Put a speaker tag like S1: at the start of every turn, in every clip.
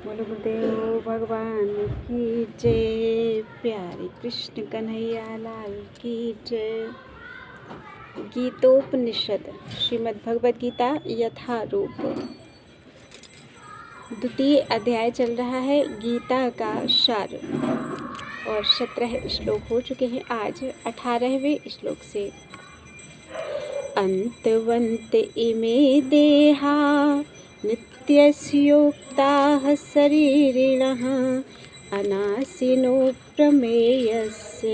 S1: बोलो गुरुदेव भगवान की जय। प्यारे कृष्ण कन्हैया लाल की जय। गीतोपनिषद श्रीमद् भगवद गीता यथारूप द्वितीय अध्याय चल रहा है। गीता का सार और 17 श्लोक हो चुके हैं। आज 18वें श्लोक से अंतवंत इमे देहा नित्यस्योक्ताः शरीरिणः अनाशिनो प्रमेयस्य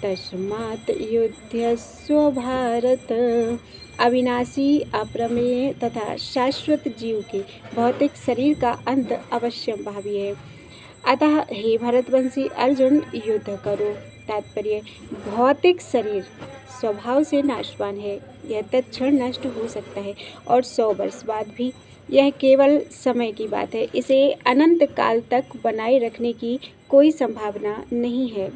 S1: तस्मात् युध्यस्व भारत। अविनाशी, अप्रमेय तथा शाश्वत जीव के भौतिक शरीर का अंत अवश्य भावी है। अतः हे भरतवंशी अर्जुन, युद्ध करो। तात्पर्य: भौतिक शरीर स्वभाव से नाशवान है। यह तत्क्षण नष्ट हो सकता है और 100 वर्ष बाद भी। यह केवल समय की बात है। इसे अनंत काल तक बनाए रखने की कोई संभावना नहीं है।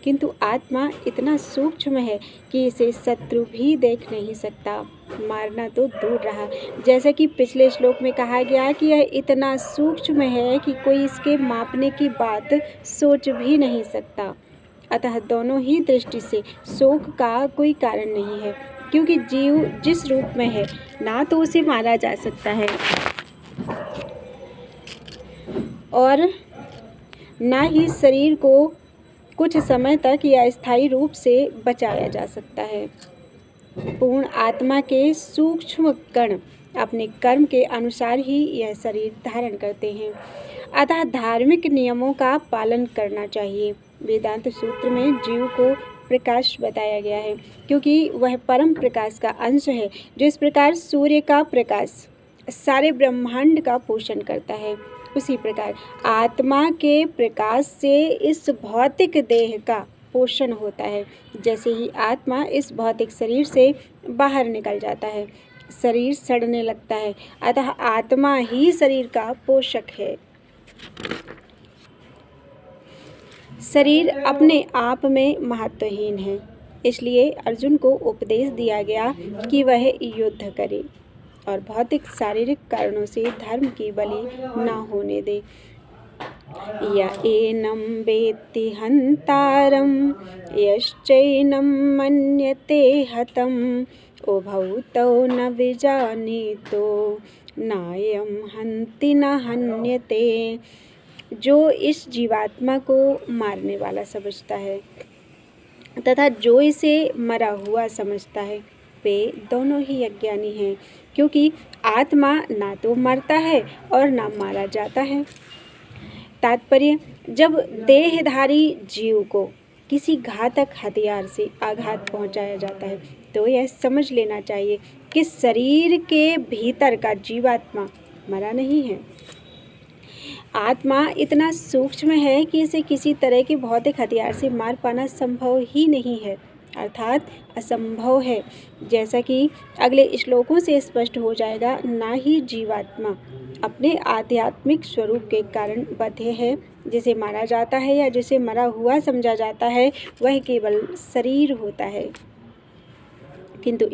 S1: किंतु आत्मा इतना सूक्ष्म है कि इसे शत्रु भी देख नहीं सकता, मारना तो दूर रहा। जैसा कि पिछले श्लोक में कहा गया कि यह इतना सूक्ष्म है कि कोई इसके मापने की बात सोच भी नहीं सकता। अतः दोनों ही दृष्टि से शोक का कोई कारण नहीं है, क्योंकि जीव जिस रूप में है ना तो उसे मारा जा सकता है और ना ही शरीर को कुछ समय तक या स्थायी रूप से बचाया जा सकता है। पूर्ण आत्मा के सूक्ष्म कण अपने कर्म के अनुसार ही यह शरीर धारण करते हैं। अतः धार्मिक नियमों का पालन करना चाहिए। वेदांत सूत्र में जीव को प्रकाश बताया गया है, क्योंकि वह परम प्रकाश का अंश है। जिस प्रकार सूर्य का प्रकाश सारे ब्रह्मांड का पोषण करता है, उसी प्रकार आत्मा के प्रकाश से इस भौतिक देह का पोषण होता है। जैसे ही आत्मा इस भौतिक शरीर से बाहर निकल जाता है, शरीर सड़ने लगता है। अतः आत्मा ही शरीर का पोषक है। शरीर अपने आप में महत्वहीन है, इसलिए अर्जुन को उपदेश दिया गया कि वह युद्ध करे और भौतिक शारीरिक कारणों से धर्म की बलि न होने दे। य एनं वेत्ति हन्तारं यश्चैनं मन्यते हतम् उभौ तौ न विजानीतो नायं हन्ति न हन्यते। जो इस जीवात्मा को मारने वाला समझता है तथा जो इसे मरा हुआ समझता है, वे दोनों ही अज्ञानी हैं, क्योंकि आत्मा ना तो मरता है और ना मारा जाता है। तात्पर्य: जब देहधारी जीव को किसी घातक हथियार से आघात पहुंचाया जाता है, तो यह समझ लेना चाहिए कि शरीर के भीतर का जीवात्मा मरा नहीं है। आत्मा इतना सूक्ष्म है कि इसे किसी तरह के भौतिक हथियार से मार पाना संभव ही नहीं है, अर्थात असंभव है। जैसा कि अगले श्लोकों से स्पष्ट हो जाएगा, ना ही जीवात्मा अपने आध्यात्मिक स्वरूप के कारण बद्ध है। जिसे मारा जाता है या जिसे मरा हुआ समझा जाता है, वह केवल शरीर होता है। किंतु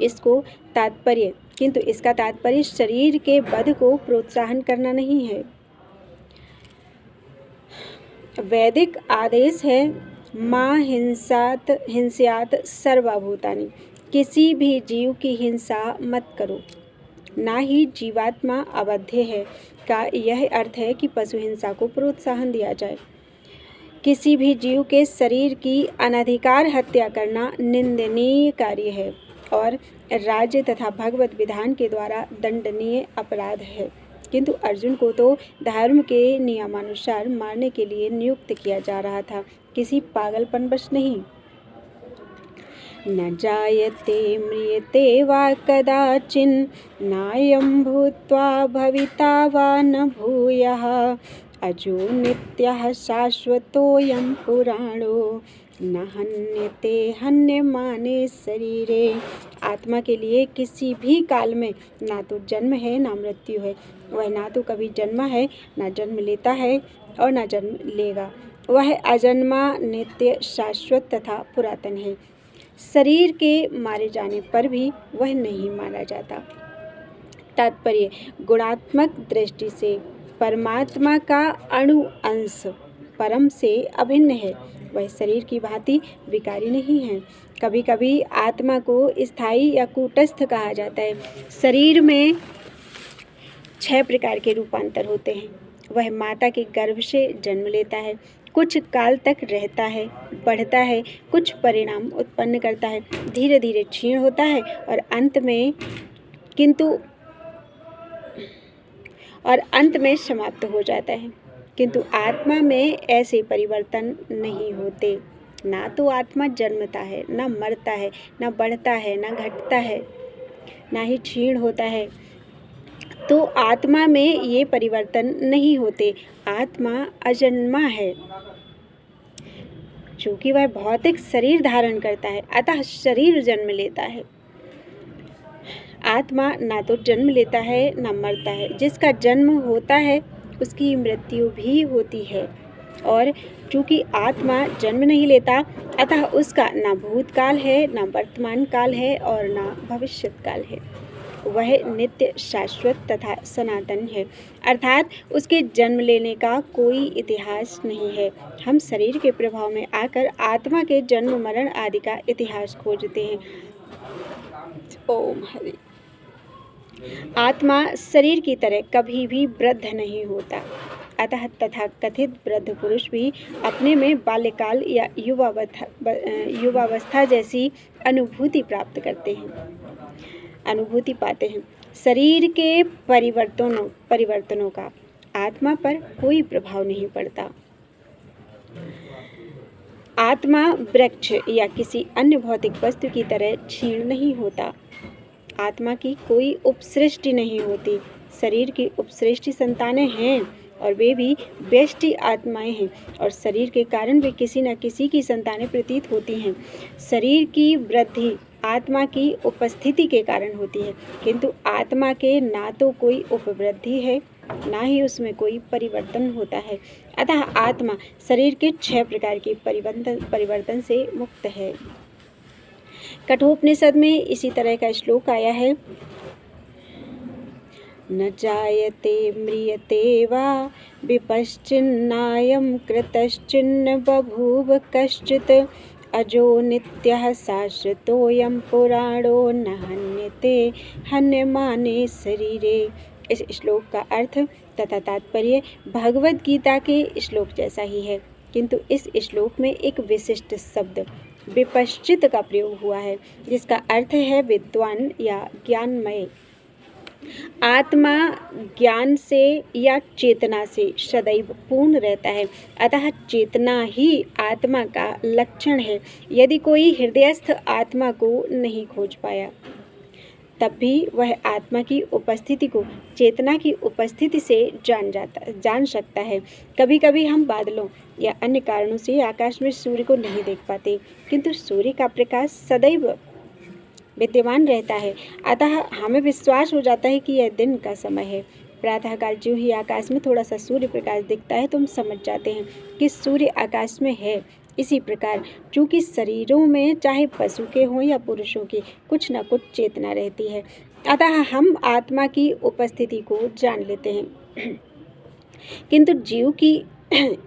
S1: इसका तात्पर्य शरीर के वध को प्रोत्साहन करना नहीं है। वैदिक आदेश है, मां हिंस्यात सर्वभूतानि। किसी भी जीव की हिंसा मत करो। ना ही जीवात्मा अबाध्य है का यह अर्थ है कि पशु हिंसा को प्रोत्साहन दिया जाए। किसी भी जीव के शरीर की अनधिकार हत्या करना निंदनीय कार्य है और राज्य तथा भगवत विधान के द्वारा दंडनीय अपराध है। किंतु अर्जुन को तो धर्म के नियमानुसार मारने के लिए नियुक्त किया जा रहा था, किसी पागलपनवश नहीं। न जायते म्रियते वा कदाचिन् नायं भूत्वा भविता वा न भूयः अजो नित्यः शाश्वतोऽयं पुराणो न हन्यते हन्यमाने शरीरे। आत्मा के लिए किसी भी काल में ना तो जन्म है ना मृत्यु है। वह ना तो कभी जन्मा है, ना जन्म लेता है और ना जन्म लेगा। वह अजन्मा, नित्य, शाश्वत तथा पुरातन है। शरीर के मारे जाने पर भी वह नहीं मारा जाता। तात्पर्य गुणात्मक दृष्टि से परमात्मा का अणु अंश परम से अभिन्न है। वह शरीर की भांति विकारी नहीं है। कभी कभी आत्मा को स्थायी या कूटस्थ कहा जाता है। शरीर में 6 प्रकार के रूपांतर होते हैं। वह माता के गर्भ से जन्म लेता है, कुछ काल तक रहता है, बढ़ता है, कुछ परिणाम उत्पन्न करता है, धीरे धीरे क्षीण होता है और अंत में समाप्त हो जाता है। किंतु आत्मा में ऐसे परिवर्तन नहीं होते। ना तो आत्मा जन्मता है, ना मरता है, ना बढ़ता है, ना घटता है, ना ही क्षीण होता है। तो आत्मा में ये परिवर्तन नहीं होते। आत्मा अजन्मा है। चूँकि वह भौतिक शरीर धारण करता है, अतः शरीर जन्म लेता है। आत्मा ना तो जन्म लेता है, ना मरता है। जिसका जन्म होता है उसकी मृत्यु भी होती है। और चूँकि आत्मा जन्म नहीं लेता, अतः उसका ना भूतकाल है, ना वर्तमान काल है और ना भविष्यत काल है। वह नित्य, शाश्वत तथा सनातन है, अर्थात उसके जन्म लेने का कोई इतिहास नहीं है। हम शरीर के प्रभाव में आकर आत्मा के जन्म मरण आदि का इतिहास खोजते हैं। ओम हरि। आत्मा शरीर की तरह कभी भी वृद्ध नहीं होता। अतः तथा कथित वृद्ध पुरुष भी अपने में बाल्यकाल या युवावस्था जैसी अनुभूति पाते हैं। शरीर के परिवर्तनों का आत्मा पर कोई प्रभाव नहीं पड़ता। आत्मा वृक्ष या किसी अन्य भौतिक वस्तु की तरह क्षीण नहीं होता। आत्मा की कोई उपसृष्टि नहीं होती। शरीर की उपसृष्टि संतानें हैं और वे भी व्यष्टि आत्माएं हैं और शरीर के कारण वे किसी न किसी की संतानें प्रतीत होती हैं। शरीर की वृद्धि आत्मा की उपस्थिति के कारण होती है, किंतु आत्मा के ना तो कोई उपवृद्धि है, ना ही उसमें कोई परिवर्तन होता है। अतः आत्मा शरीर के 6 प्रकार के परिवर्तन से मुक्त है। कठोपनिषद में इसी तरह का श्लोक आया है। न जायते म्रियते वा विपश्चिन्नायं कृतश्चिन्न बभूव कश्चित् अजो नित्यः शाश्वतोऽयं पुराणो न हन्यते हन्यमाने शरीरे। इस श्लोक का अर्थ तथा तात्पर्य भगवद गीता के श्लोक जैसा ही है, किंतु इस श्लोक में एक विशिष्ट शब्द विपश्चित का प्रयोग हुआ है, जिसका अर्थ है विद्वान या ज्ञानमय। आत्मा ज्ञान से या चेतना से सदैव पूर्ण रहता है, अतः चेतना ही आत्मा का लक्षण है। यदि कोई हृदयस्थ आत्मा को नहीं खोज पाया, तब भी वह आत्मा की उपस्थिति को चेतना की उपस्थिति से जान सकता है। कभी कभी हम बादलों या अन्य कारणों से आकाश में सूर्य को नहीं देख पाते, किंतु सूर्य का प्रकाश सदैव विद्यमान रहता है, अतः हमें विश्वास हो जाता है कि यह दिन का समय है। प्रातःकाल जो ही आकाश में थोड़ा सा सूर्य प्रकाश दिखता है तो हम समझ जाते हैं कि सूर्य आकाश में है। इसी प्रकार चूँकि शरीरों में चाहे पशु के हों या पुरुषों की कुछ न कुछ चेतना रहती है, अतः हम आत्मा की उपस्थिति को जान लेते हैं। किंतु जीव की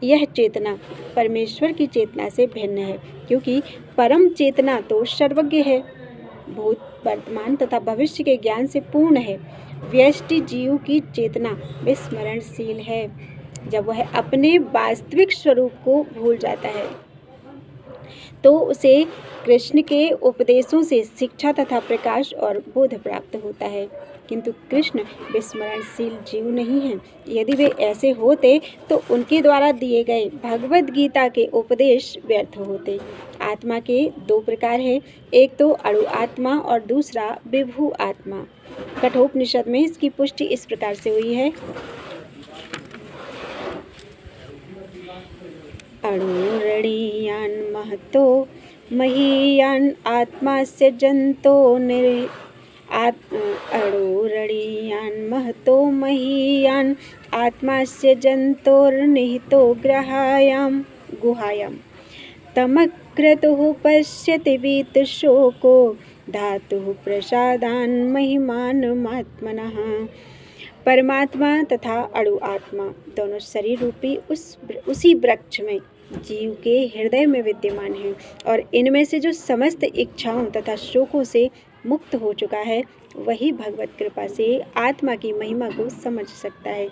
S1: यह चेतना परमेश्वर की चेतना से भिन्न है, क्योंकि परम चेतना तो सर्वज्ञ है, भूत, वर्तमान तथा भविष्य के ज्ञान से पूर्ण है। व्यष्टि जीव की चेतना विस्मरणशील है। जब वह अपने वास्तविक स्वरूप को भूल जाता है तो उसे कृष्ण के उपदेशों से शिक्षा तथा प्रकाश और बोध प्राप्त होता है, किंतु कृष्ण विस्मरणशील जीव नहीं हैं। यदि वे ऐसे होते तो उनके द्वारा दिए गए भगवद गीता के उपदेश व्यर्थ होते। आत्मा के 2 प्रकार हैं, एक तो अणु आत्मा और दूसरा विभु आत्मा। कठोपनिषद में इसकी पुष्टि इस प्रकार से हुई है। अणुरणीयान् महतो महीयान् आत्मास्य जन्तो अणुरणीयान् महतो महीयान् आत्मास्य जन्तोर्निहितो गुहायां तमक्रतुः पश्यति वीतशोको धातुः प्रसादान् महिमानमात्मनः। परमात्मा तथा अणु आत्मा दोनों शरीर रूपी उसी वृक्ष में जीव के हृदय में विद्यमान है और इनमें से जो समस्त इच्छाओं तथा शोकों से मुक्त हो चुका है वही भगवत कृपा से आत्मा की महिमा को समझ सकता है।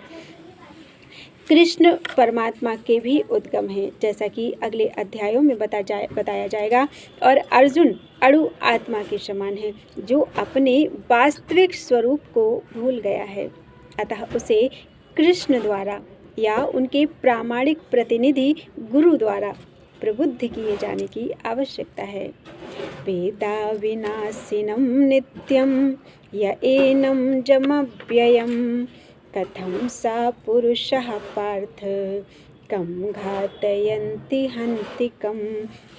S1: कृष्ण परमात्मा के भी उद्गम है, जैसा कि अगले अध्यायों में बताया जाएगा, और अर्जुन अणु आत्मा के समान है जो अपने वास्तविक स्वरूप को भूल गया है। अतः उसे कृष्ण द्वारा या उनके प्रामाणिक प्रतिनिधि गुरु द्वारा प्रबुद्ध किए जाने की आवश्यकता है। वेदा विनाशिनं नित्यं य एनं जमव्ययं कथं सा पुरुषः पार्थ कम घातयन्ति हन्तिकम्।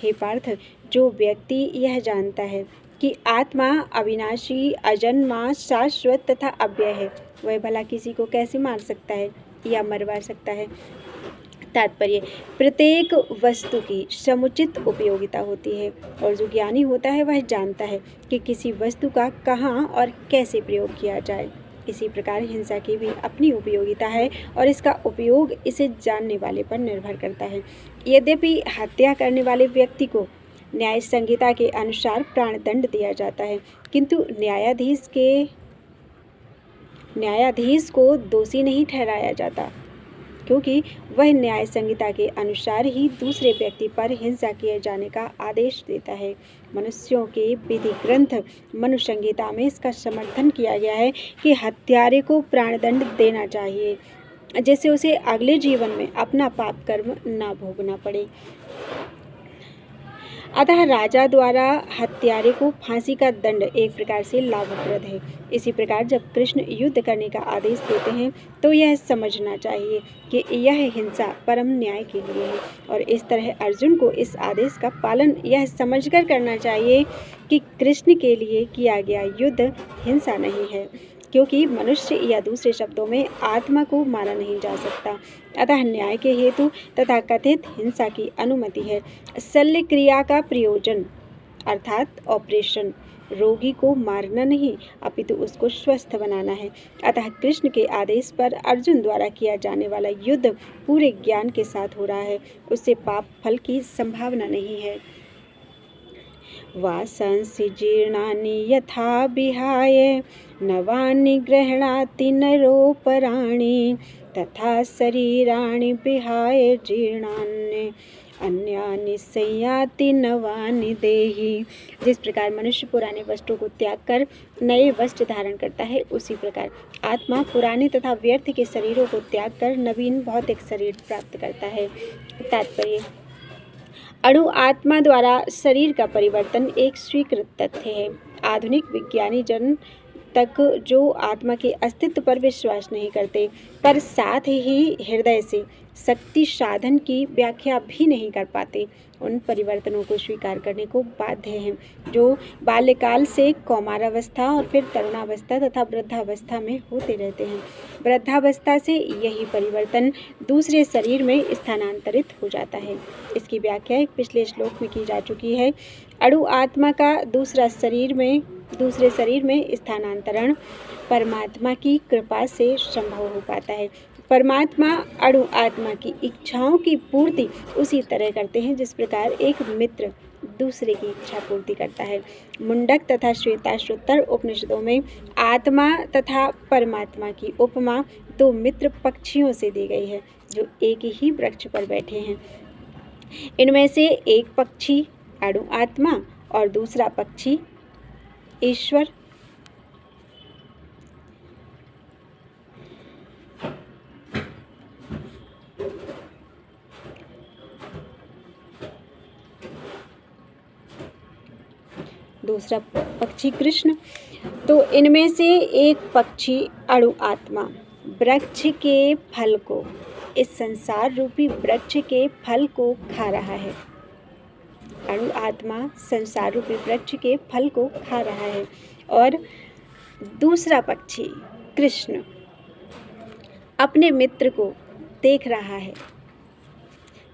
S1: हे पार्थ, जो व्यक्ति यह जानता है कि आत्मा अविनाशी, अजन्मा, शाश्वत तथा अव्यय है, वह भला किसी को कैसे मार सकता है या मरवा सकता है। तात्पर्य, प्रत्येक वस्तु की समुचित उपयोगिता होती है और जो ज्ञानी होता है वह जानता है कि किसी वस्तु का कहाँ और कैसे प्रयोग किया जाए। इसी प्रकार हिंसा की भी अपनी उपयोगिता है और इसका उपयोग इसे जानने वाले पर निर्भर करता है। यद्यपि हत्या करने वाले व्यक्ति को न्याय संहिता के अनुसार प्राणदंड दिया जाता है, किंतु न्यायाधीश को दोषी नहीं ठहराया जाता, क्योंकि वह न्याय संहिता के अनुसार ही दूसरे व्यक्ति पर हिंसा किए जाने का आदेश देता है। मनुष्यों के विधि ग्रंथ मनु संहिता में इसका समर्थन किया गया है कि हत्यारे को प्राणदंड देना चाहिए, जिससे उसे अगले जीवन में अपना पाप कर्म ना भोगना पड़े। अतः राजा द्वारा हत्यारे को फांसी का दंड एक प्रकार से लाभप्रद है। इसी प्रकार जब कृष्ण युद्ध करने का आदेश देते हैं तो यह समझना चाहिए कि यह हिंसा परम न्याय के लिए है, और इस तरह अर्जुन को इस आदेश का पालन यह समझकर करना चाहिए कि कृष्ण के लिए किया गया युद्ध हिंसा नहीं है, क्योंकि मनुष्य या दूसरे शब्दों में आत्मा को मारा नहीं जा सकता। अतः न्याय के हेतु तथा कथित हिंसा की अनुमति है। शल्य क्रिया का प्रयोजन अर्थात ऑपरेशन रोगी को मारना नहीं, अपितु उसको स्वस्थ बनाना है। अतः कृष्ण के आदेश पर अर्जुन द्वारा किया जाने वाला युद्ध पूरे ज्ञान के साथ हो रहा है, उससे पाप फल की संभावना नहीं है। वासांसि जीर्णानि यथा विहाय नवानि गृह्णाति नरोपराणि तथा शरीराणि विहाय जीर्णानि अन्यानि संयाति नवानि देहि। जिस प्रकार मनुष्य पुराने वस्त्रों को त्याग कर नए वस्त्र धारण करता है, उसी प्रकार आत्मा पुराने तथा व्यर्थ के शरीरों को त्याग कर नवीन भौतिक शरीर प्राप्त करता है। तात्पर्य, अणु आत्मा द्वारा शरीर का परिवर्तन एक स्वीकृत तथ्य है। आधुनिक विज्ञानी जन तक जो आत्मा के अस्तित्व पर विश्वास नहीं करते, पर साथ ही हृदय से शक्ति साधन की व्याख्या भी नहीं कर पाते, उन परिवर्तनों को स्वीकार करने को बाध्य हैं जो बाल्यकाल से कौमारावस्था और फिर तरुणावस्था तथा वृद्धावस्था में होते रहते हैं। वृद्धावस्था से यही परिवर्तन दूसरे शरीर में स्थानांतरित हो जाता है। इसकी व्याख्या एक पिछले श्लोक में की जा चुकी है। अणु आत्मा का दूसरे शरीर में स्थानांतरण परमात्मा की कृपा से संभव हो पाता है। परमात्मा अणु आत्मा की इच्छाओं की पूर्ति उसी तरह करते हैं जिस प्रकार एक मित्र दूसरे की इच्छा पूर्ति करता है। मुंडक तथा श्वेताश्वतर उपनिषदों में आत्मा तथा परमात्मा की उपमा दो मित्र पक्षियों से दी गई है जो एक ही वृक्ष पर बैठे हैं। इनमें से एक पक्षी अणु आत्मा और दूसरा पक्षी ईश्वर। दूसरा पक्षी कृष्ण। तो इनमें से एक पक्षी अणु आत्मा वृक्ष के फल को, इस संसार रूपी वृक्ष के फल को खा रहा है। अणु आत्मा संसार रूपी वृक्ष के फल को खा रहा है और दूसरा पक्षी कृष्ण अपने मित्र को देख रहा है।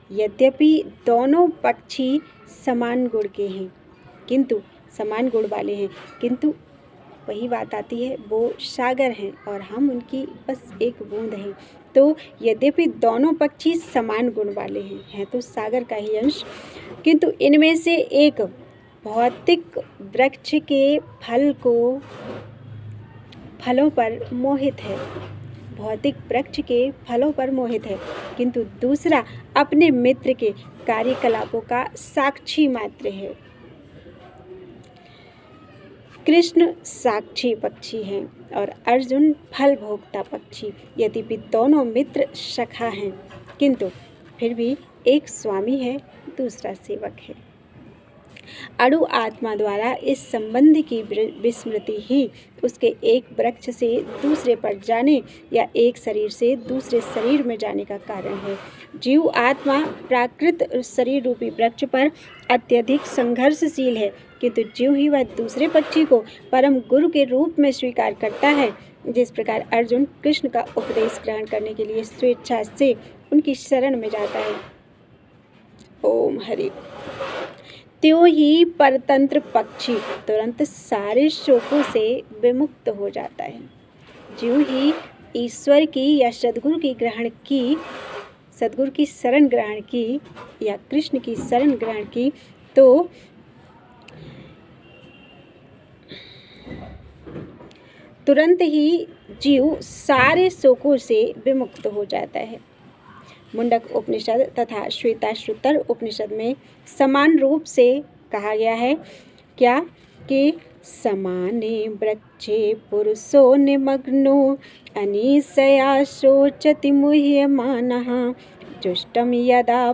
S1: यद्यपि दोनों पक्षी समान गुण के हैं, किंतु समान गुण वाले हैं, किंतु वही बात आती है, वो सागर हैं और हम उनकी बस एक बूंद हैं। तो यद्यपि दोनों पक्षी समान गुण वाले हैं तो सागर का ही अंश, किंतु इनमें से एक भौतिक वृक्ष के फलों पर मोहित है, भौतिक वृक्ष के फलों पर मोहित है, किंतु दूसरा अपने मित्र के कार्यकलापों का साक्षी मात्र है। कृष्ण साक्षी पक्षी हैं और अर्जुन फल भोक्ता पक्षी। यद्यपि दोनों मित्र सखा हैं, किंतु फिर भी एक स्वामी है, दूसरा सेवक है। अणु आत्मा द्वारा इस संबंध की विस्मृति ही उसके एक वृक्ष से दूसरे पर जाने या एक शरीर से दूसरे शरीर में जाने का कारण है। जीव आत्मा प्राकृत शरीर रूपी वृक्ष पर अत्यधिक संघर्षशील है, किंतु ज्यों ही वह दूसरे पक्षी को परम गुरु के रूप में स्वीकार करता है, जिस प्रकार अर्जुन कृष्ण का उपदेश ग्रहण करने के लिए स्वेच्छा से उनकी शरण में जाता है, ओम हरि, त्यों ही परतंत्र पक्षी तुरंत सारे शोकों से विमुक्त हो जाता है। ज्यों ही ईश्वर की या सद्गुरु की शरण ग्रहण की या कृष्ण की शरण ग्रहण की, तो तुरंत ही जीव सारे शोकों से विमुक्त हो जाता है। मुंडक उपनिषद तथा श्वेताश्वतर उपनिषद में समान रूप से कहा गया है क्या कि समाने वृक्षे पुरुषो निमग्नो अनिशया शोचति मुह्यमानः जुष्टं यदा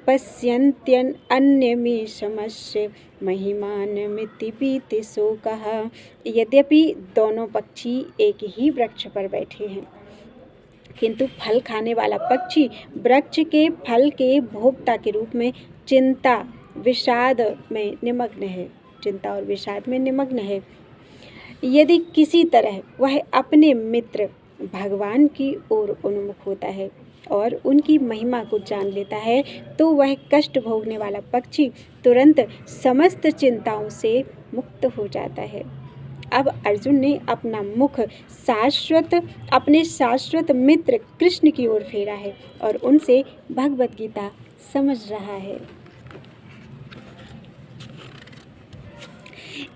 S1: पश्यन्त्यन् अन्यमीशमस्य महिमानमिति भीति शोकः। यद्यपि दोनों पक्षी एक ही वृक्ष पर बैठे हैं, किंतु फल खाने वाला पक्षी वृक्ष के फल के भोक्ता के रूप में चिंता और विषाद में निमग्न है। यदि किसी तरह वह अपने मित्र भगवान की ओर उन्मुख होता है और उनकी महिमा को जान लेता है, तो वह कष्ट भोगने वाला पक्षी तुरंत समस्त चिंताओं से मुक्त हो जाता है। अब अर्जुन ने अपना मुख अपने शाश्वत मित्र कृष्ण की ओर फेरा है और उनसे भगवत गीता समझ रहा है।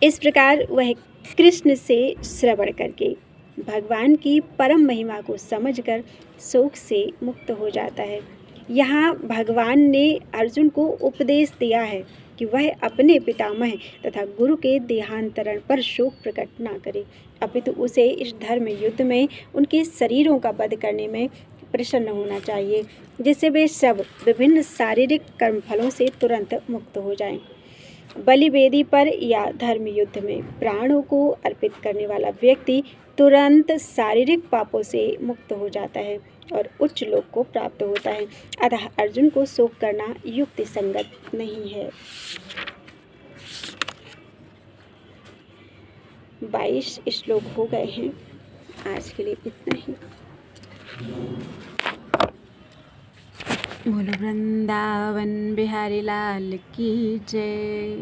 S1: इस प्रकार वह कृष्ण से श्रवण करके भगवान की परम महिमा को समझकर शोक से मुक्त हो जाता है। यहाँ भगवान ने अर्जुन को उपदेश दिया है कि वह अपने पितामह तथा गुरु के देहांतरण पर शोक प्रकट ना करे, अपितु उसे इस धर्म युद्ध में उनके शरीरों का वध करने में प्रसन्न होना चाहिए, जिससे वे सब विभिन्न शारीरिक कर्मफलों से तुरंत मुक्त हो जाएं। बलि वेदी पर या धर्म युद्ध में प्राणों को अर्पित करने वाला व्यक्ति तुरंत शारीरिक पापों से मुक्त हो जाता है और उच्च लोक को प्राप्त होता है। अतः अर्जुन को शोक करना युक्ति संगत नहीं है। 22 श्लोक हो गए हैं, आज के लिए इतना ही। बोलो वृंदावन बिहारी लाल की जय।